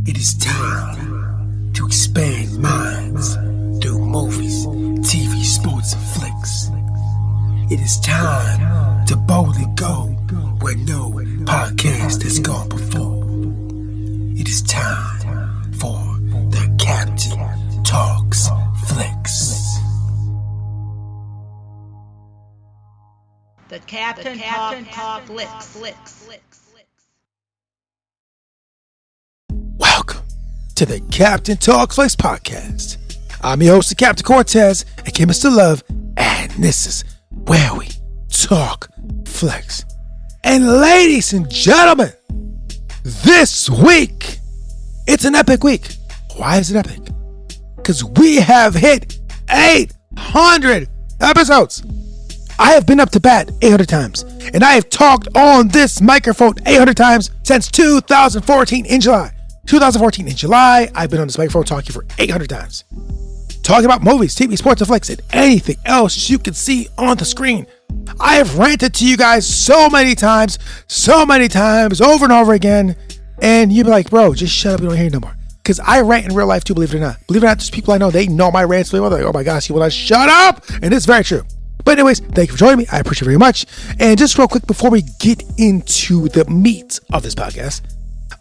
It is time to expand minds through movies, TV, sports, and flicks. It is time to boldly go where no podcast has gone before. It is time for the Captain Talks Flicks. The Captain Talk Flicks. Welcome to the Captain Talk Flicks podcast. I'm your host, the Captain Cortez, aka Mr. Love, and this is where we talk flicks. And ladies and gentlemen, this week, it's an epic week. Why is it epic? Because we have hit 800 episodes. I have been up to bat 800 times, and I have talked on this microphone 800 times since 2014 in July. 2014 in July, I've been on this microphone talking for 800 times. Talking about movies, TV, sports, and flicks, and anything else you can see on the screen. I have ranted to you guys so many times, over and over again, and you'd be like, bro, just shut up, we don't hear you no more. Because I rant in real life too, believe it or not. Believe it or not, just people I know, they know my rants. They're like, oh my gosh, you will not shut up! And it's very true. But anyways, thank you for joining me. I appreciate it very much. And just real quick, before we get into the meat of this podcast,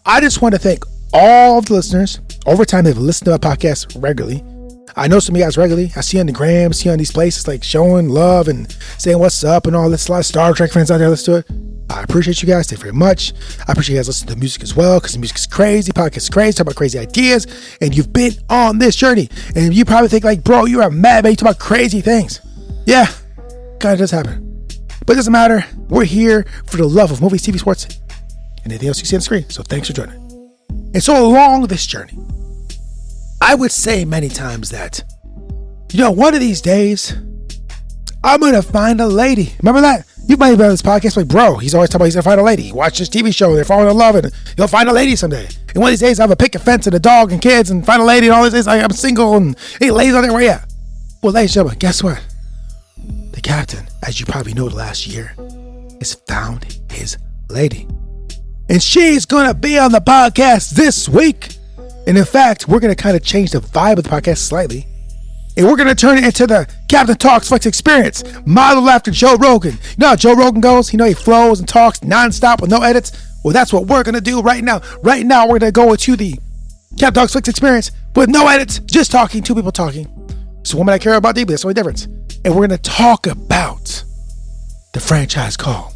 I just want to thank all of the listeners over time that have listened to my podcast regularly. I know some of you guys regularly. I see on the gram, see on these places like showing love and saying what's up and all this. A lot of Star Trek fans out there listen to it. I appreciate you guys. Thank you very much. I appreciate you guys listening to music as well, because the music is crazy, podcast is crazy, talk about crazy ideas, and you've been on this journey. And you probably think like, bro, you are mad, man. You talk about crazy things. Yeah, kind of does happen. But it doesn't matter. We're here for the love of movies, TV, sports, and anything else you see on the screen. So thanks for joining. And so along this journey, I would say many times that, one of these days, I'm going to find a lady. Remember that? You might have been on this podcast like, bro, he's always talking about he's going to find a lady. Watch this TV show, they're falling in love, and he'll find a lady someday. And one of these days, I have a picket fence and a dog and kids and find a lady, and all these days, I'm single, and hey, ladies out there, where you at? Well, ladies and gentlemen, guess what? The captain, as you probably know, the last year, has found his lady. And she's going to be on the podcast this week. And in fact, we're going to kind of change the vibe of the podcast slightly. And we're going to turn it into the Captain Talks Flex experience, modeled after Joe Rogan. You know how Joe Rogan goes? He flows and talks nonstop with no edits. Well, that's what we're going to do right now. Right now, we're going to go into the Captain Talks Flex experience with no edits, just talking, two people talking. It's a woman I care about deeply. That's the only difference. And we're going to talk about the franchise called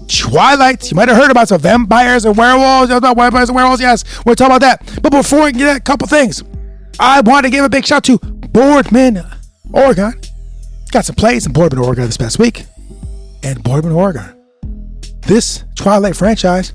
Twilight. You might have heard about some vampires and werewolves. Yes, we're talking about that. But before we get that, a couple things. I want to give a big shout to Boardman, Oregon. Got some plays in Boardman, Oregon this past week. And Boardman, Oregon. This Twilight franchise,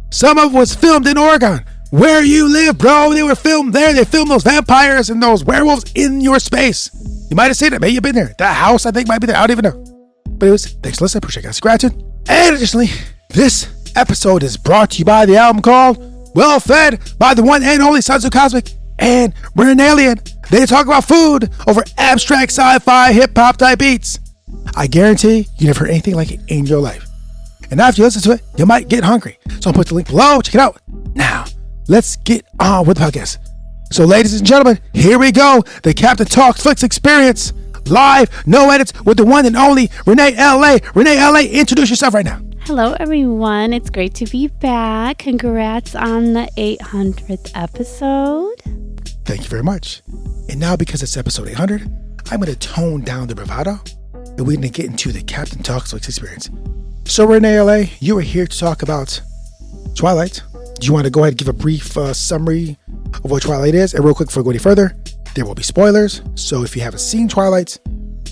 some of it was filmed in Oregon. Where you live, bro. They were filmed there. They filmed those vampires and those werewolves in your space. You might have seen it. Maybe you've been there. That house, I think, might be there. I don't even know. But anyways, thanks for listening. Appreciate you guys. Gratitude. And additionally, this episode is brought to you by the album called Well Fed by the one and only Sons of Cosmic and RenéLA. They talk about food over abstract sci-fi hip-hop type beats. I guarantee you never heard anything like it in your life. And after you listen to it, you might get hungry. So I'll put the link below. Check it out. Now, let's get on with the podcast. So ladies and gentlemen, here we go. The Captain Talks Flicks experience. Live, no edits, with the one and only RenéLA. RenéLA, introduce yourself right now. Hello, everyone. It's great to be back. Congrats on the 800th episode. Thank you very much. And now, because it's episode 800, I'm going to tone down the bravado, and we're going to get into the Captain Talks Flicks experience. So, RenéLA, you are here to talk about Twilight. Do you want to go ahead and give a brief summary of what Twilight is? And real quick, before we go any further, there will be spoilers. So if you haven't seen Twilight,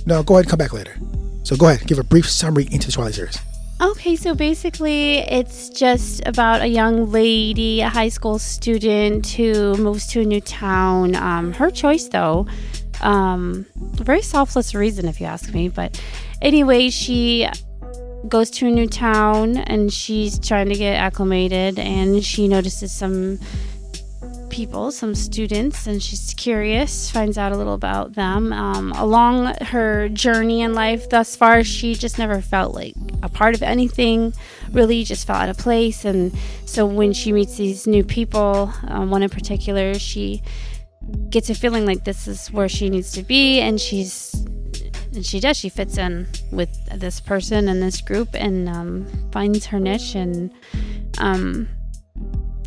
no, go ahead and come back later. So go ahead, give a brief summary into the Twilight series. Okay, so basically it's just about a young lady, a high school student who moves to a new town. Her choice, though. A very selfless reason, if you ask me. But anyway, she goes to a new town and she's trying to get acclimated, and she notices some people, some students, and she's curious, finds out a little about them. Along her journey in life thus far, she just never felt like a part of anything, really just felt out of place. And so when she meets these new people, one in particular, she gets a feeling like this is where she needs to be, and she fits in with this person and this group, and finds her niche. And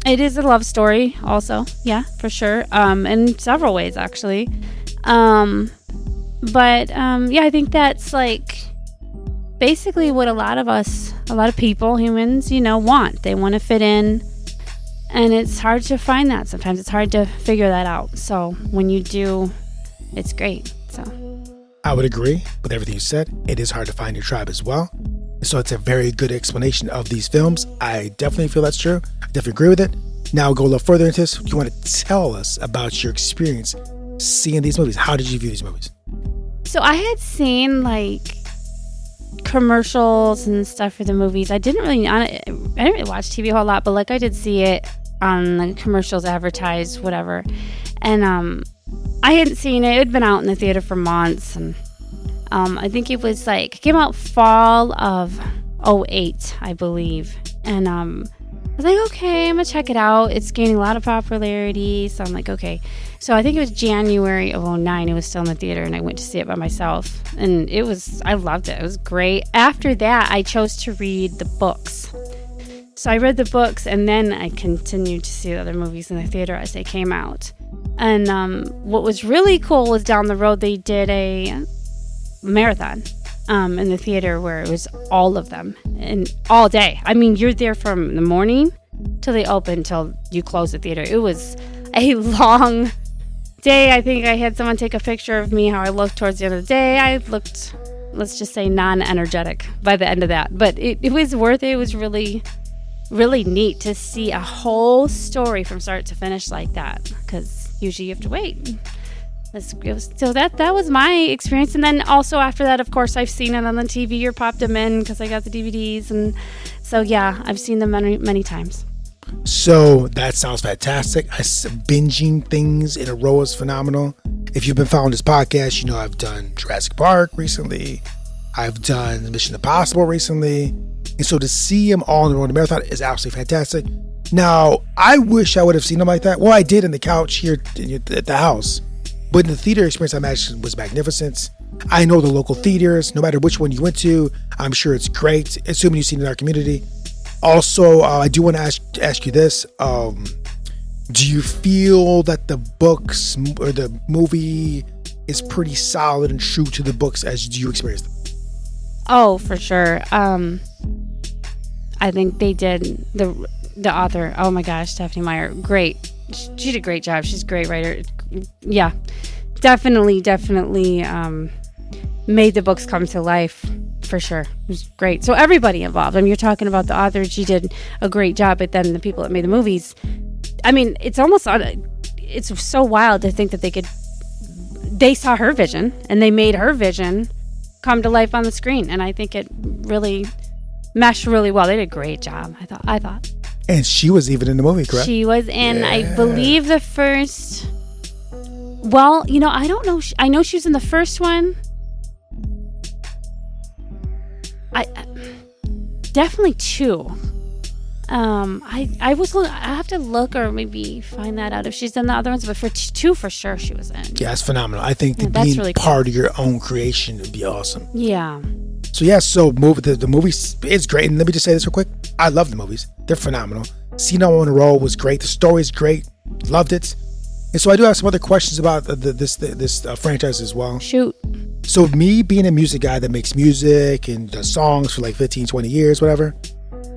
it is a love story also, yeah, for sure, in several ways actually. But I think that's like basically what a lot of people, humans, want. They want to fit in, and it's hard to find that. Sometimes it's hard to figure that out. So when you do, it's great. So I would agree with everything you said. It is hard to find your tribe as well. So it's a very good explanation of these films. I definitely feel that's true. I definitely agree with it. Now we'll go a little further into this. You want to tell us about your experience seeing these movies. How did you view these movies? So I had seen like commercials and stuff for the movies. I didn't really watch TV a whole lot, but like I did see it on the commercials, advertised, whatever. And I hadn't seen it. It had been out in the theater for months, and I think it was like it came out fall of 2008, I believe. And I was like, okay, I'm gonna check it out. It's gaining a lot of popularity, so I'm like, okay. So I think it was January of 2009. It was still in the theater, and I went to see it by myself, and I loved it. It was great. After that, I chose to read the books. So I read the books, and then I continued to see the other movies in the theater as they came out. And what was really cool was down the road they did a marathon in the theater where it was all of them and all day. I mean, you're there from the morning till they open till you close the theater. It was a long day. I think I had someone take a picture of me how I looked towards the end of the day. I looked, let's just say, non-energetic by the end of that. But it was worth it. It was really, really neat to see a whole story from start to finish like that, because usually you have to wait. So that was my experience. And then also after that, of course, I've seen it on the TV or popped them in because I got the DVDs. And so, yeah, I've seen them many, many times. So that sounds fantastic. Binging things in a row is phenomenal. If you've been following this podcast, you know I've done Jurassic Park recently. I've done Mission Impossible recently. And so to see them all in a row in the marathon is absolutely fantastic. Now, I wish I would have seen them like that. Well, I did in the couch here at the house. But in the theater experience, I imagine was magnificent. I know the local theaters, no matter which one you went to, I'm sure it's great, assuming you've seen it in our community. Also, I do want to ask you this. Do you feel that the books or the movie is pretty solid and true to the books as you experienced them? Oh, for sure. I think they did. The author, oh my gosh, Stephanie Meyer, great. She did a great job. She's a great writer. Yeah, definitely made the books come to life, for sure. It was great. So everybody involved. I mean, you're talking about the author. She did a great job, but then the people that made the movies, I mean, it's so wild to think that they saw her vision and they made her vision come to life on the screen. And I think it really meshed really well. They did a great job, I thought. And she was even in the movie, correct? She was in, I believe, the first... Well, I don't know. I know she was in the first one. I definitely two. I have to look or maybe find that out if she's in the other ones, but for two for sure she was in. Yeah, it's phenomenal. I think being really part of your own creation would be awesome. Yeah. So the movie is great. And let me just say this real quick. I love the movies. They're phenomenal. Seeing them on a roll was great. The story is great. Loved it. And so I do have some other questions about this franchise as well. Shoot. So me being a music guy that makes music and does songs for like 15, 20 years, whatever,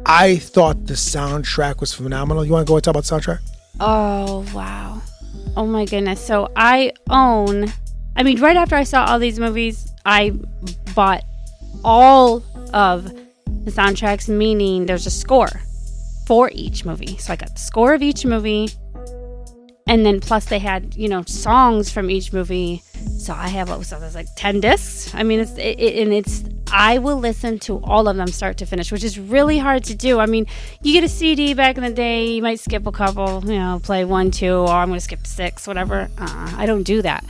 I thought the soundtrack was phenomenal. You want to go and talk about the soundtrack? Oh, wow. Oh, my goodness. So right after I saw all these movies, I bought all of the soundtracks, meaning there's a score for each movie. So I got the score of each movie, and then plus they had, songs from each movie. So I have, there's like 10 discs. I mean, I will listen to all of them start to finish, which is really hard to do. I mean, you get a CD back in the day, you might skip a couple, play 1, 2, or I'm going to skip 6, whatever. I don't do that.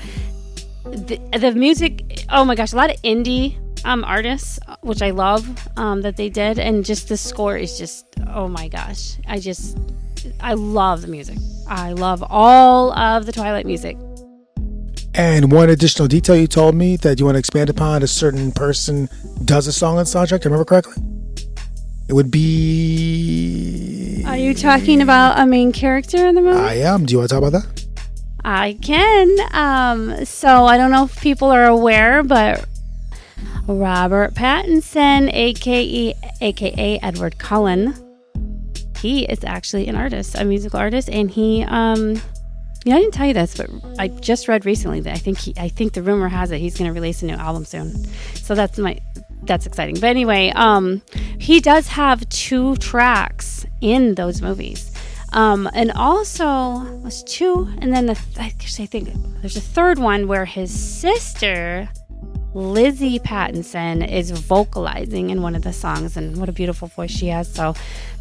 The music, oh my gosh, a lot of indie artists, which I love, that they did, and just the score is just, oh my gosh, I love the music. I love all of the Twilight music. And one additional detail you told me that you want to expand upon, a certain person does a song on the soundtrack, do I remember correctly? It would be... Are you talking about a main character in the movie? I am. Do you want to talk about that? I can. So I don't know if people are aware, but Robert Pattinson, aka Edward Cullen, he is actually an artist, a musical artist, and he I didn't tell you this, but I just read recently that I think the rumor has it he's going to release a new album soon. So that's exciting. But anyway, he does have 2 tracks in those movies. And also was 2, and then I think there's a third one where his sister Lizzie Pattinson is vocalizing in one of the songs, and what a beautiful voice she has. So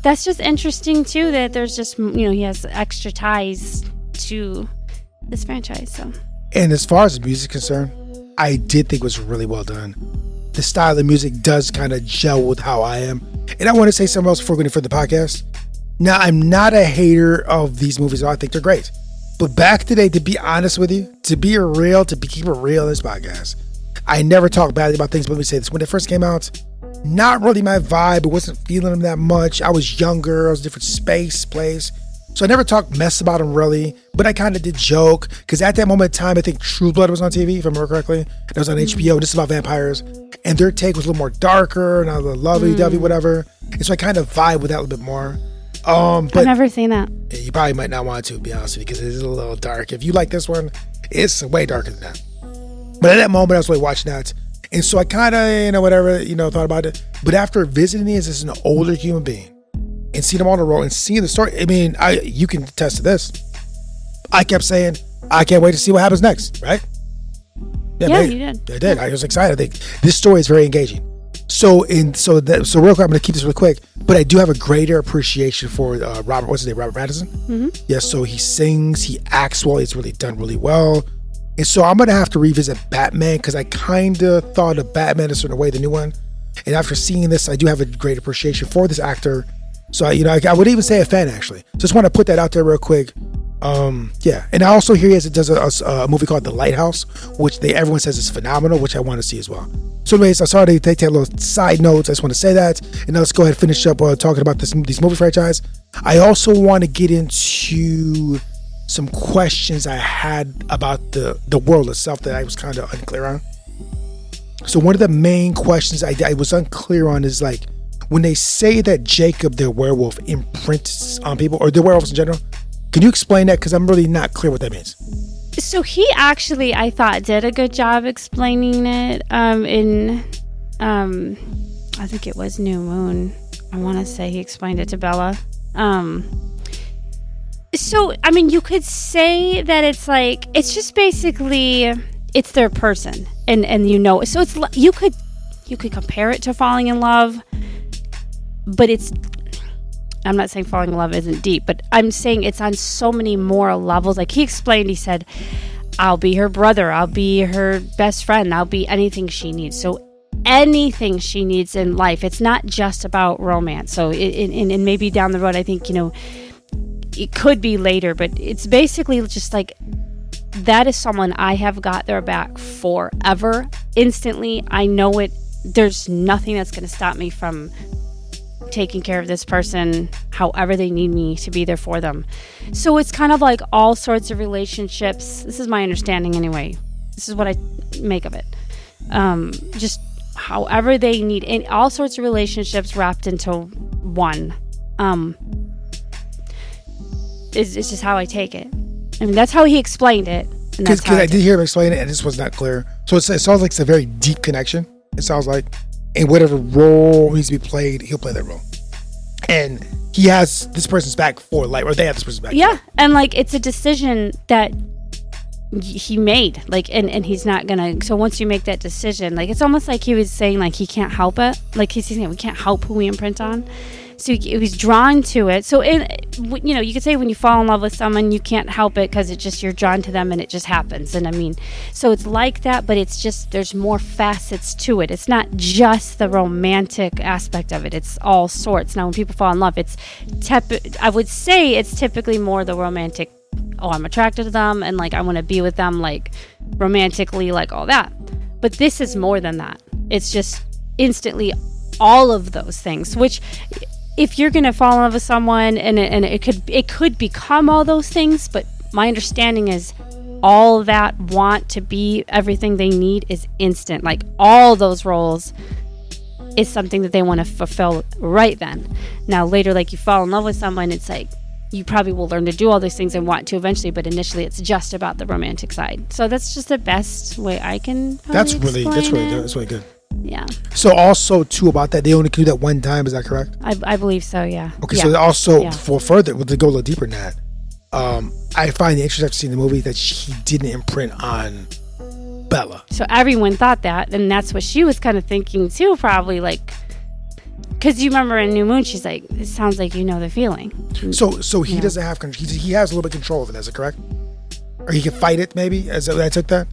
that's just interesting too, that there's just, he has extra ties to this franchise. So, and as far as the music is concerned, I did think it was really well done. The style of music does kind of gel with how I am. And I want to say something else before we go for the podcast. Now, I'm not a hater of these movies. I think they're great. But back today, to be honest with you, to keep it real in this podcast, I never talk badly about things, but let me say this. When it first came out, not really my vibe. I wasn't feeling them that much. I was younger. I was in a different place. So I never talked mess about them really, but I kind of did joke, because at that moment in time, I think True Blood was on TV, if I remember correctly. It was on HBO. This is about vampires, and their take was a little more darker and a little lovey-dovey, whatever. And so I kind of vibe with that a little bit more. But I've never seen that. You probably might not want to be honest with you, because it is a little dark. If you like this one, it's way darker than that. But at that moment, I was really watching that, and so I kind of, thought about it. But after visiting these as an older human being, and seeing them on the road and seeing the story, I mean, you can attest to this. I kept saying, I can't wait to see what happens next, right? Yeah, you did. I did. I was excited. I think this story is very engaging. So real quick, I'm going to keep this really quick, but I do have a greater appreciation for Robert Pattinson? Mm-hmm. Yes, so he sings, he acts well, he's really done really well. And so I'm going to have to revisit Batman, because I kind of thought of Batman a certain way, the new one. And after seeing this, I do have a great appreciation for this actor. So, I would even say a fan, actually. Just want to put that out there real quick. Yeah. And I also hear he does a movie called The Lighthouse, which everyone says is phenomenal, which I want to see as well. So anyways, I'm sorry to take that little side notes. I just want to say that. And now let's go ahead and finish up talking about these movie franchise. I also want to get into some questions I had about the world itself that I was kind of unclear on. So one of the main questions I was unclear on is, like, when they say that Jacob, their werewolf, imprints on people, or the werewolves in general, can you explain that? Because I'm really not clear what that means. So he actually, I thought, did a good job explaining it in, I think it was New Moon. I want to say he explained it to Bella. So, I mean, you could say that it's just basically, it's their person, and so it's, you could compare it to falling in love, but I'm not saying falling in love isn't deep, but I'm saying it's on so many more levels. Like he explained, he said, I'll be her brother, I'll be her best friend, I'll be anything she needs. So anything she needs in life, it's not just about romance. So and maybe down the road, I think, it could be later, but it's basically just like, that is someone I have got their back forever, instantly. I know it. There's nothing that's going to stop me from taking care of this person however they need me to be there for them. So it's kind of like all sorts of relationships. This is my understanding anyway. This is what I make of it. Just however they need, and all sorts of relationships wrapped into one. It's just how I take it. I mean, that's how he explained it. Because I did hear him explain it, and this was not clear. So it sounds like it's a very deep connection. It sounds like, and whatever role needs to be played, he'll play that role. And he has this person's back for life, or they have this person's back. Yeah, and like it's a decision that he made, like, and he's not gonna. So once you make that decision, like, it's almost like he was saying, like, he can't help it. Like, he's saying we can't help who we imprint on. So he was drawn to it. So you could say when you fall in love with someone, you can't help it because it's just you're drawn to them and it just happens. And I mean, so it's like that, but it's just there's more facets to it. It's not just the romantic aspect of it. It's all sorts. Now, when people fall in love, I would say it's typically more the romantic. Oh, I'm attracted to them and like I want to be with them, like romantically, like all that. But this is more than that. It's just instantly all of those things, which if you're going to fall in love with someone and it could become all those things, but my understanding is all that want to be everything they need is instant. Like all those roles is something that they want to fulfill right then. Now later, like you fall in love with someone, it's like you probably will learn to do all these things and want to eventually, but initially it's just about the romantic side. So that's just the best way I can That's really good. Yeah. So also too about that, they only can do that one time. Is that correct? I believe so. Yeah. Okay. Yeah. So also Yeah. for further, to go a little deeper than that, I find the interesting after seeing the movie that he didn't imprint on Bella. So everyone thought that, and that's what she was kind of thinking too, probably like, because you remember in New Moon, she's like, it sounds like you know the feeling. So he doesn't have control. He has a little bit of control of it. Is it correct? Or he can fight it maybe? As I took that,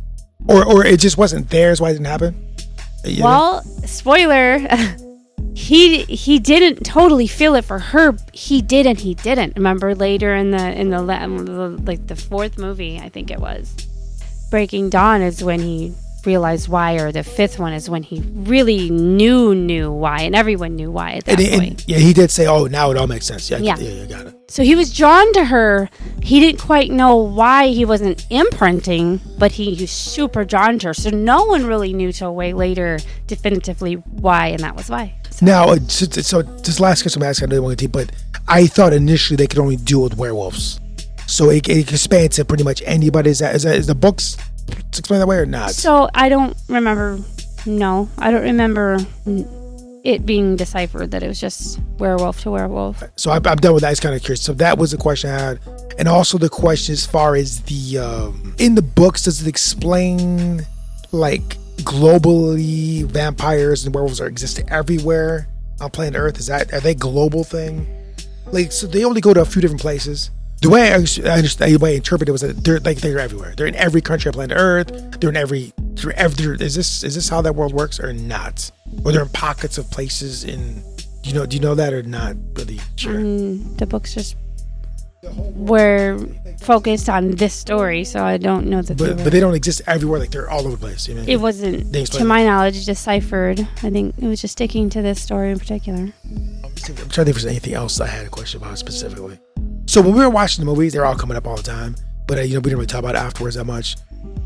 or it just wasn't theirs. Why it didn't happen? Well, spoiler, he didn't totally feel it for her. He did and he didn't. Remember later in the like the fourth movie, I think it was, Breaking Dawn is when he realized why, or the fifth one is when he really knew why, and everyone knew why at that point. Yeah, he did say, "Oh, now it all makes sense." Yeah, got it. So he was drawn to her. He didn't quite know why he wasn't imprinting, but he was super drawn to her. So no one really knew till way later definitively why, and that was why. Now, so this last question I'm asking, I don't want to deep, but I thought initially they could only deal with werewolves. So it expands to pretty much anybody. Is the books explain that way or not? So I don't remember. No, I don't remember it being deciphered that it was just werewolf to werewolf. So I'm done with that. I was kind of curious. So that was the question I had, and also the question as far as the in the books, does it explain like globally vampires and werewolves exist everywhere on planet Earth? Are they a global thing? Like, so they only go to a few different places. The way I understand, the way I interpret it was that they're everywhere. They're in every country on planet Earth. They're in every. Is this how that world works or not? Or they're in pockets of places in. Do you know that or not? Really sure. The books just were focused on this story, so I don't know that. But they don't exist everywhere. Like they're all over the place. You know? It wasn't, to my knowledge, deciphered. I think it was just sticking to this story in particular. I'm trying to think if there's anything else I had a question about specifically. So when we were watching the movies, they're all coming up all the time. But we didn't really talk about it afterwards that much.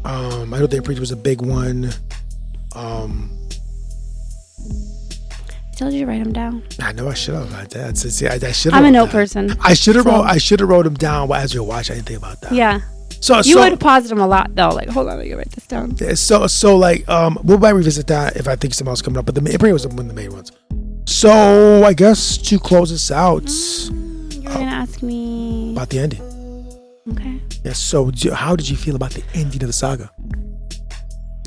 I don't think Preacher was a big one. I told you to write them down. I know I should have. I should have. I'm a note person. I should have wrote them down as we were watching. I didn't think about that. Yeah. So you would have paused them a lot though. Like, hold on, I can write this down. So like we might revisit that if I think something else coming up. But the Preacher was one of the main ones. So I guess to close this out. You're gonna ask me about the ending. Okay. Yeah. So, how did you feel about the ending of the saga?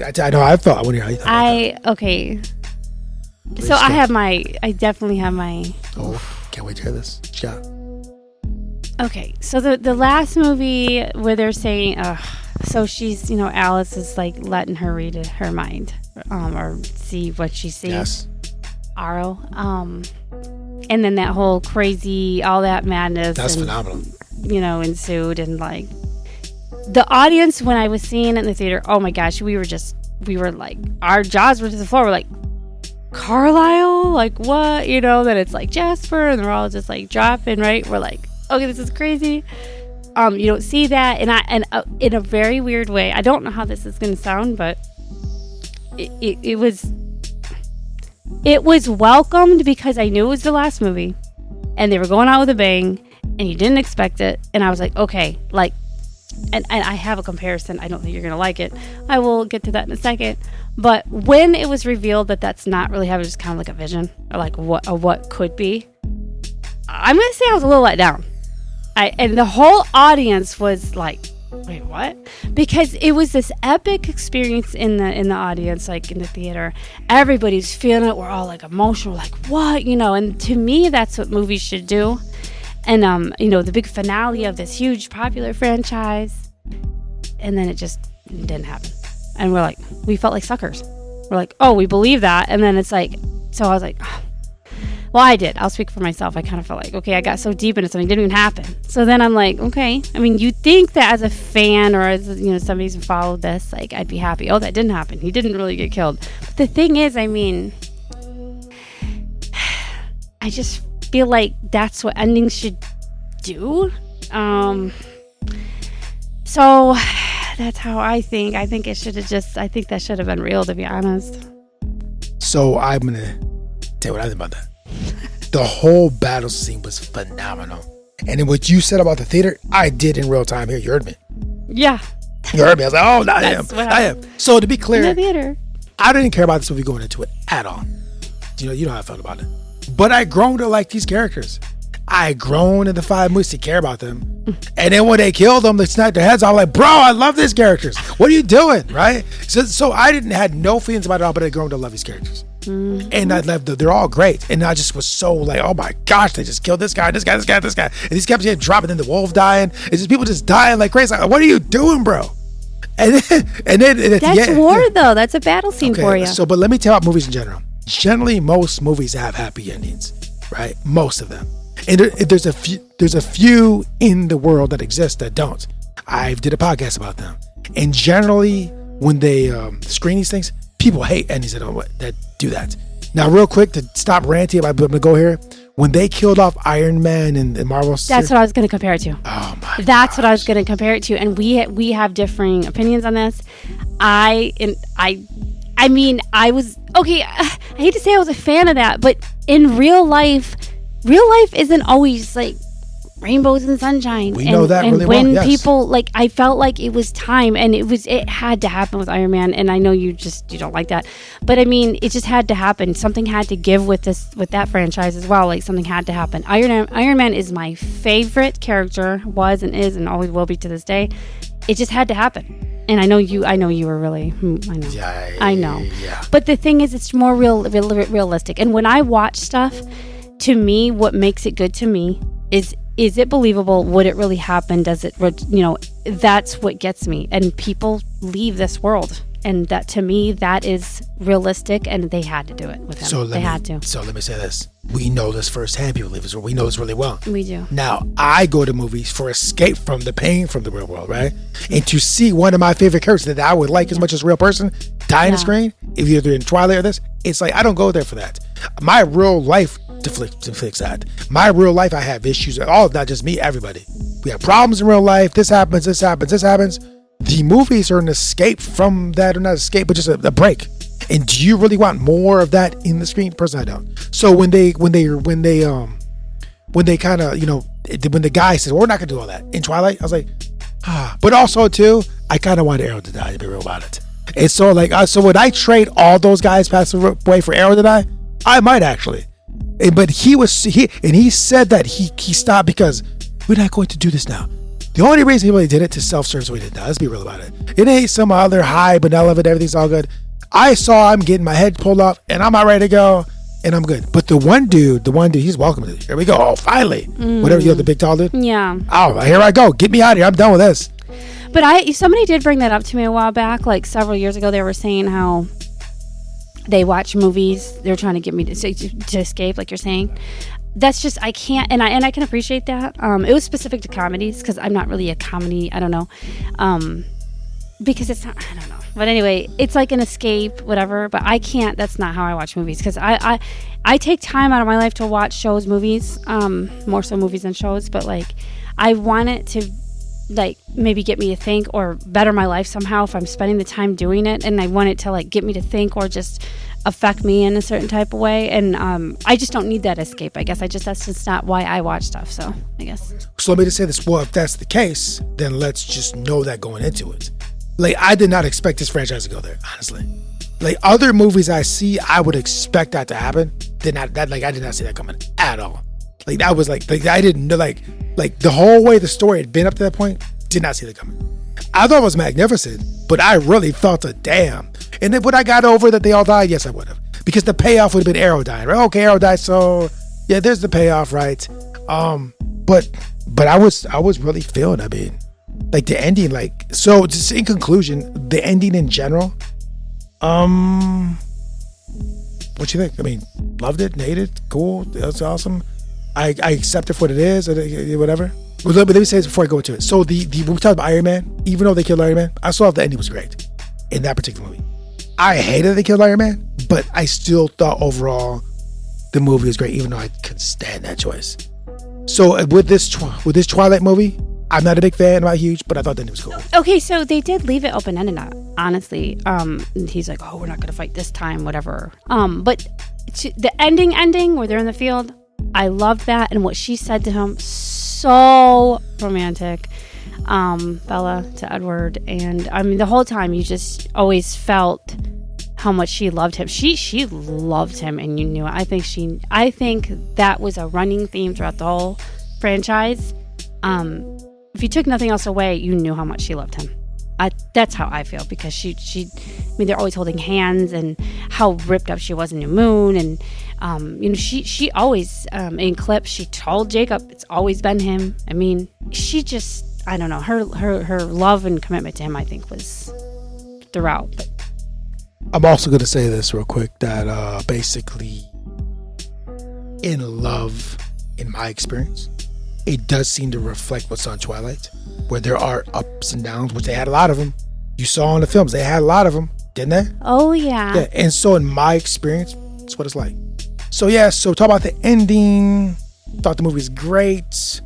I know I felt. I want to hear how you thought. Okay. So I definitely have my. Oh, can't wait to hear this. Yeah. Okay. So the last movie where they're saying, so she's, Alice is like letting her read her mind, or see what she sees. Yes. Aro. And then that whole crazy, all that madness. That's phenomenal. Ensued, and like the audience when I was seeing it in the theater, oh my gosh, we were like, our jaws were to the floor. We're like, Carlisle, like what? That it's like Jasper, and they're all just like dropping, right? We're like, okay, this is crazy. You don't see that, and in a very weird way. I don't know how this is going to sound, but it was welcomed because I knew it was the last movie, and they were going out with a bang, and you didn't expect it, and I was like, okay, like, and I have a comparison. I don't think you're gonna like it. I will get to that in a second. But when it was revealed that that's not really how, it was just kind of like a vision, or like what could be, I'm gonna say I was a little let down. And the whole audience was like wait, what? Because it was this epic experience in the audience, like in the theater. Everybody's feeling it. We're all like emotional, like what, And to me, that's what movies should do. And the big finale of this huge popular franchise, and then it just didn't happen. And we felt like suckers. We're like, oh, we believe that, and then it's like, so I was like. Oh. Well, I did. I'll speak for myself. I kind of felt like, okay, I got so deep into something, it didn't even happen. So then I'm like, okay. I mean, you think that as a fan or as, somebody who's followed this, like, I'd be happy. Oh, that didn't happen. He didn't really get killed. But the thing is, I mean, I just feel like that's what endings should do. So that's how I think. I think it should have I think that should have been real, to be honest. So I'm going to tell you what I think about that. The whole battle scene was phenomenal. And then what you said about the theater, I did in real time here. You heard me. Yeah. You heard me. I was like, oh, not him. I am. So to be clear, in the theater. I didn't care about this movie going into it at all. You know how I felt about it. But I grown to like these characters. I grown in the 5 movies to care about them. And then when they killed them, they snapped their heads off. I'm like, bro, I love these characters. What are you doing? Right? So I had no feelings about it all, but I grown to love these characters. Mm-hmm. And I love they're all great. And I just was so like, oh my gosh, they just killed this guy. And these kept getting dropped, and then the wolf dying. It's just people just dying like crazy. Like, what are you doing, bro? And then that's war though. That's a battle scene for you. So, but let me tell you about movies in general. Generally, most movies have happy endings, right? Most of them. And there's a few in the world that exist that don't. I did a podcast about them. And generally, when they screen these things, people hate endings that do that. Now, real quick, to stop ranting, I'm going to go here. When they killed off Iron Man and Marvel... That's what I was going to compare it to. Oh, my That's what I was going to compare it to. And we have differing opinions on this. I mean, I was... Okay, I hate to say I was a fan of that, but in real life isn't always like rainbows and sunshine. We know that really well. And when people, like, I felt like it was time, and it had to happen with Iron Man. And I know you don't like that, but I mean, it just had to happen. Something had to give with that franchise as well. Like, something had to happen. Iron Man is my favorite character, was and is and always will be to this day. It just had to happen. And I know you were really, I know. Yeah, I know. Yeah. But the thing is, it's more realistic. And when I watch stuff, to me, what makes it good to me is it believable? Would it really happen? Does it, that's what gets me. And people leave this world. And that, to me, that is realistic, and they had to do it with him. So let me say this. We know this firsthand, people leave this world. We know this really well. We do. Now, I go to movies for escape from the pain from the real world, right? And to see one of my favorite characters that I would like as much as a real person die on the screen, if you're in Twilight or this, it's like, I don't go there for that. My real life deflects that. My real life, I have issues. All, not just me, everybody. We have problems in real life. This happens. The movies are an escape from that, or not escape, but just a break. And do you really want more of that in the screen? Personally, I don't. So when they kind of, when the guy says, well, we're not gonna do all that in Twilight, I was like, But also too, I kind of wanted Arrow to die, to be real about it. And so so would I trade all those guys passing away for Arrow to die? I might actually. But he said that he stopped because we're not going to do this now. The only reason he really did it to self-serve, so he did that. Let's be real about it. It ain't some other high benevolent, everything's all good. I saw him getting my head pulled off, and I'm all ready to go, and I'm good. But the one dude, he's welcome to it. Here we go. Oh, finally. Whatever, the big tall dude. Yeah. Oh, here I go. Get me out of here. I'm done with this. But somebody did bring that up to me a while back, like several years ago. They were saying how they watch movies. They're trying to get me to escape, like you're saying. That's just, I can't, and I can appreciate that. It was specific to comedies, because I'm not really a comedy, I don't know, because it's not, I don't know. But anyway, it's like an escape, whatever, but I can't, that's not how I watch movies, because I take time out of my life to watch shows, movies, more so movies than shows, but like, I want it to, like, maybe get me to think or better my life somehow if I'm spending the time doing it, and I want it to, like, get me to think or just affect me in a certain type of way, and I just don't need that escape. I guess that's just not why I watch stuff. So I guess. So let me just say this. Well, if that's the case, then let's just know that going into it. Like, I did not expect this franchise to go there, honestly. Like, other movies I see, I would expect that to happen. I did not see that coming at all. Like, that was like I didn't know, like the whole way the story had been up to that point, did not see that coming. I thought it was magnificent, but I really felt a damn. And then would I got over that they all died? Yes, I would have. Because the payoff would have been Arrow dying, right? Okay, Arrow died, so yeah, there's the payoff, right? But I was really feeling, I mean, like the ending, like, so just in conclusion, the ending in general, what you think? I mean, loved it, hated it, cool, that's awesome. I accept it for what it is, or whatever. But let me say this before I go into it. So when we talked about Iron Man, even though they killed Iron Man, I saw the ending was great in that particular movie. I hated they killed Iron Man, but I still thought overall the movie was great, even though I couldn't stand that choice. So with this Twilight movie, I'm not a big fan, I'm not huge, but I thought the ending was cool. Okay, so they did leave it open-ended, honestly. He's like, oh, we're not going to fight this time, whatever. But the ending where they're in the field, I loved that. And what she said to him, so romantic. Bella to Edward. And I mean, the whole time you just always felt how much she loved him. She loved him, and you knew it. I think that was a running theme throughout the whole franchise. If you took nothing else away, you knew how much she loved him. That's how I feel, because she I mean, they're always holding hands, and how ripped up she was in New Moon, and she always in clips she told Jacob it's always been him. I mean, she just, I don't know, her love and commitment to him, I think, was throughout. But I'm also going to say this real quick, that basically in love, in my experience, it does seem to reflect what's on Twilight, where there are ups and downs, which they had a lot of them. You saw in the films, they had a lot of them, didn't they? Oh, yeah. And so in my experience, that's what it's like. So yeah, so talk about the ending. Thought the movie was great.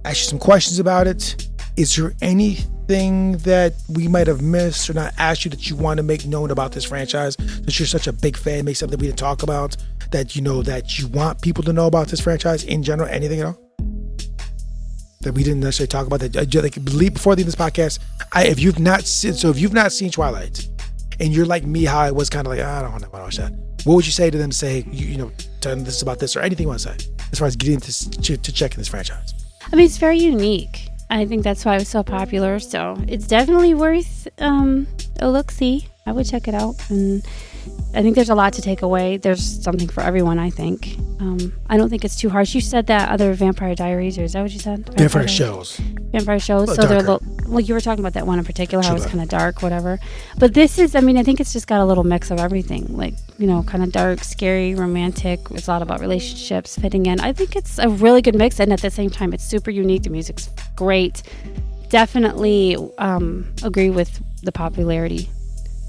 Ask you some questions about it. Is there anything that we might have missed or not asked you that you want to make known about this franchise, that you're such a big fan, maybe something we didn't talk about, that you know that you want people to know about this franchise in general, anything at all that we didn't necessarily talk about, that like before the end of this podcast? If you've not seen Twilight, and you're like me, how I was kind of like, I don't want to watch that, what would you say to them to say, hey, you know, tell them this about this, or anything you want to say as far as getting to checking this franchise? I mean, it's very unique. I think that's why it was so popular. So it's definitely worth a look-see. I would check it out. And I think there's a lot to take away. There's something for everyone, I think. I don't think it's too harsh. You said that other Vampire Diaries, or is that what you said? Vampire shows. Vampire shows. So they're a little, well, you were talking about that one in particular, how it's kind of dark, whatever. But this is, I mean, I think it's just got a little mix of everything. Like, you know, kind of dark, scary, romantic. It's a lot about relationships fitting in. I think it's a really good mix. And at the same time, it's super unique. The music's great. Definitely agree with the popularity.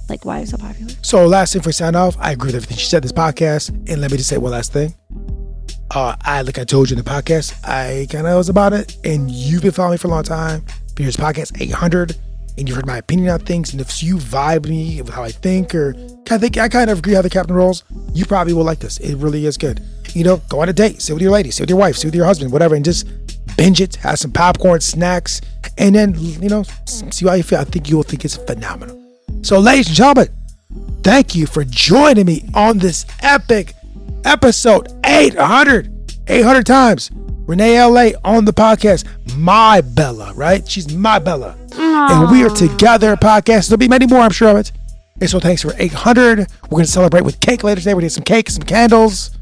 Like, why it's so popular. So last thing for sign off, I agree with everything she said in this podcast. And let me just say one last thing. Like I told you in the podcast, I kind of was about it. And you've been following me for a long time. Here's podcast 800. And you've heard my opinion on things. And if you vibe me with how I think, or I kind of agree how the captain rolls, you probably will like this. It really is good. You know, go on a date. Sit with your lady. Sit with your wife. Sit with your husband. Whatever. And just binge it. Have some popcorn, snacks. And then, you know, see how you feel. I think you will think it's phenomenal. So, ladies and gentlemen, thank you for joining me on this epic episode 800 times. RenéLA on the podcast. My Bella, right? She's my Bella. Aww. And we are together podcast. There'll be many more, I'm sure of it. And so thanks for 800. We're going to celebrate with cake later today. We're going to get some cake, some candles.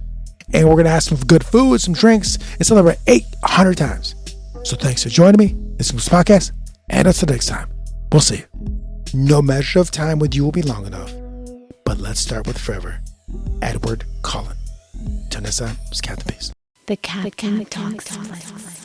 And we're going to have some good food, some drinks, and celebrate 800 times. So thanks for joining me. This was the podcast. And until next time, we'll see you. No measure of time with you will be long enough. But let's start with forever. Edward Cullen. Till next time, it's Captain Peace. The Captain Talks.